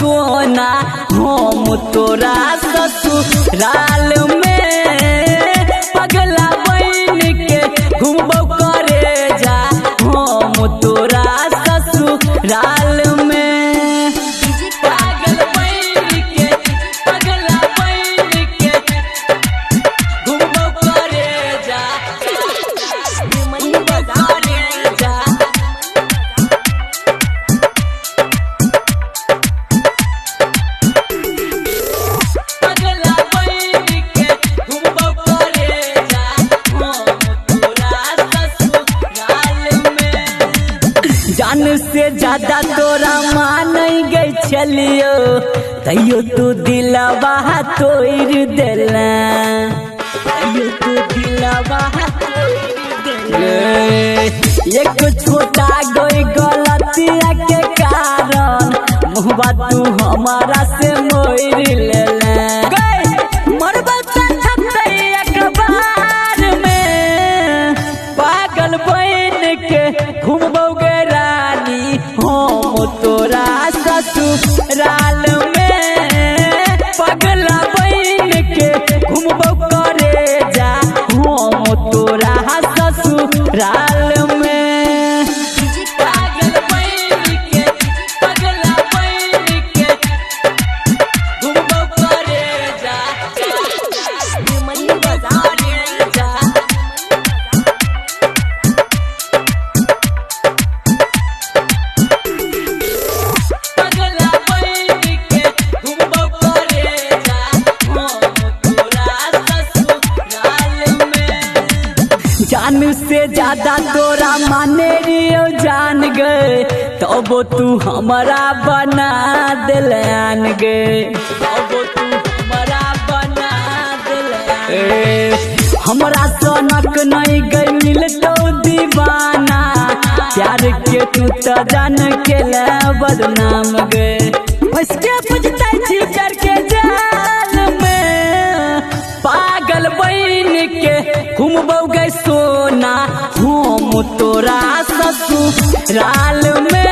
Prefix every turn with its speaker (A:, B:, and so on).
A: सोना हम तोरा ससुराल में पगला बन के घूमबो करे जा हम तोरा ससुराल में। पागल बन के पगला बन के घूमबो करे जा घूमबो करे जा। जान से ज्यादा तोरा मान गई चलियो तैयो तू दिलवा तोड़ देला तैयो तू दिलवा एक छोटा गोई गलतिया के कारण मुहबा तू हमारा से मोड़ लेला मरबा एक बार में पागल बन के घूमबोगे हम तोरा ससुराल में पगला बन के घूमबो करे जा हम तोरा ससुराल में। पागल बन के पगला बन के घूमबो करे जा घूमबो करे जा। जान से ज्यादा तोरा माने रियो जान गए तब तू हमारा बना दिलान गए तब तू हमारा बना दिलान। हमरा सोनक नहीं गई मिल तो दीवाना प्यार के तू तो जान के बदनाम गए फंस के पूछता छी प्यार के जाल में। पागल बन के घूमबो गई सोना हम तोरा ससुराल में।